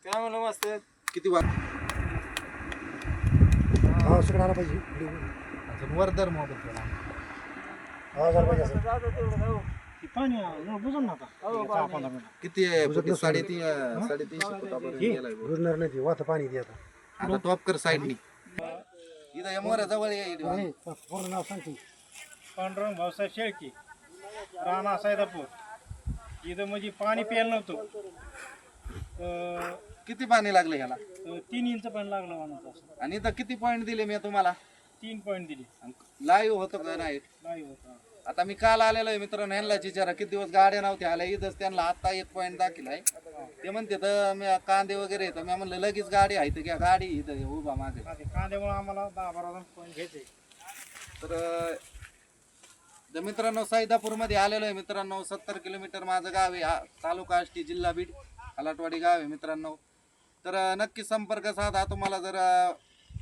काय म्हणलं मस्त किती वाट शिकणार पाहिजे वरदर मोबाईल पाणी बुजून नका किती आहे? साडेतीनशे फुटापर्यंत गेलाय बघ. बुजणार नाही वाता पाणी दे आता आता टॉप कर साईडनी इथं या मोऱ्या जवळ ये इथं. पूर्ण नाव सांगतो पांडुरंग भाऊसाहेब शेळकी राणा सैदापूर इथं म्हणजे पाणी प्यायला नव्हतं किती पाणी लागलं ह्याला 3 इंच पाणी लागलं माणूस असं आणि इथं किती पॉईंट दिले मी तुम्हाला? 3 पॉईंट दिली लाईव्ह होतं का नाही? नाही होता आता मी काल आलेलो आहे मित्रांनो, ह्यांना विचारा किती दिवस गाड्या नव्हत्या आल्या, इथंच त्यांना आता 1 पॉईंट दाखिलाय. ते म्हणते तर मी कांदे वगैरे येतं, मी म्हणलं लगेच गाडी आहे तर घ्या गाडी इथं उभा मागे. कांद्यामुळे आम्हाला 10-12 पॉईंट घ्यायचे. तर मित्रांनो सैदापूरमध्ये आलेलो आहे मित्रांनो. 70 किलोमीटर माझं गाव आहे, तालुका आष्टी जिल्हा बीड, खलाटवाडी गाव आहे मित्रांनो. तर नक्की संपर्क साधा. तुम्हाला जर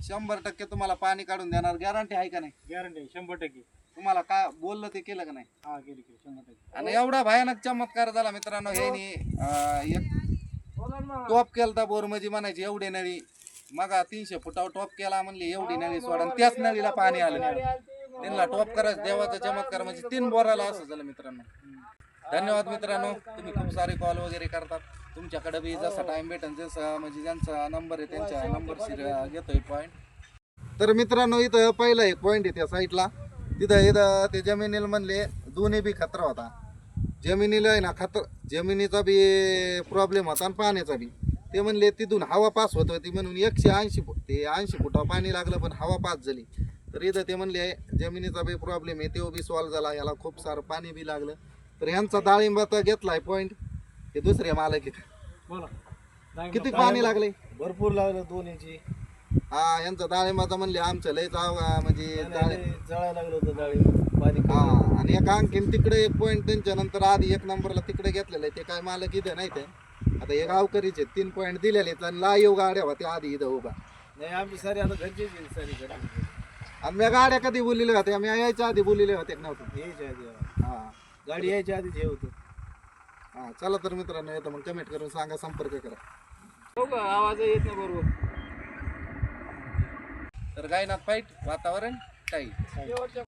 100% तुम्हाला पाणी काढून देणार गॅरंटी आहे का नाही? गॅरंटी 100%. तुम्हाला का बोललं ते केलं का नाही? हा केली 100%. आणि एवढा भयानक चमत्कार झाला मित्रांनो. ह्यानी एक टॉप केलता बोर म्हणजे म्हणायची एवढी नळी मग 300 फुटावर टॉप केला म्हणली एवढी नळी सोडा आणि त्याच नळीला पाणी आलं. त्यांना टॉप करायचं देवाचा चमत्कार म्हणजे 3 बोराला असं झालं मित्रांनो. धन्यवाद मित्रांनो, तुम्ही खूप सारे कॉल वगैरे करतात. तुमच्याकडे बी जसा टाइम भेटेल जसा म्हणजे ज्यांचा नंबर आहे त्यांच्या नंबरशी घेतोय पॉईंट. तर मित्रांनो इथं पहिला एक पॉईंट आहे त्या साईडला, तिथं ते जमिनीला म्हणले दोन्ही बी खतरा होता. जमिनीला आहे ना जमिनीचा बी प्रॉब्लेम होता आणि पाण्याचा बी. ते म्हणले तिथून हवा पास होत होती म्हणून 180 फूट ते 80 फुटावर पाणी लागलं पण हवा पास झाली. तर इथं ते म्हणले जमिनीचा बी प्रॉब्लेम आहे तो बी सॉल्व्ह झाला, याला खूप सारं पाणी बी लागलं. तर ह्यांचा डाळिंबाचा घेतलाय पॉईंट, हे दुसरे मालक आहेत. बोला किती पाणी लागले? भरपूर लागलं 2 इंची. हा यांचा डाळिंबाचा म्हणले आमचं लय म्हणजे जळायला लागलं होतं डाळिंब पाणी. हा आणि एक आणखीन तिकडे एक पॉईंट त्यांच्या नंतर आधी 1 नंबरला तिकडे घेतलेलं आहे. ते काय मालक इथं नाही ते आता हे गावकरीचे 3 पॉईंट दिलेले आणि लाईव्ह गाड्या होत्या आधी इथं उभा. नाही आमची सारी आता घरची सारी घरी आणि मी गाड्या कधी बोललेल्या होत्या, मी यायच्या आधी बोललेल्या होत्या नव्हतं. यायच्या आधी हा गाडी यायच्या आधीच हे होतं. हा चला तर मित्रांनो येतं मग कमेंट करून सांगा, संपर्क करा. हो का आवाज येत नाही बरोबर. तर गायनात फाईट वातावरण टाईट.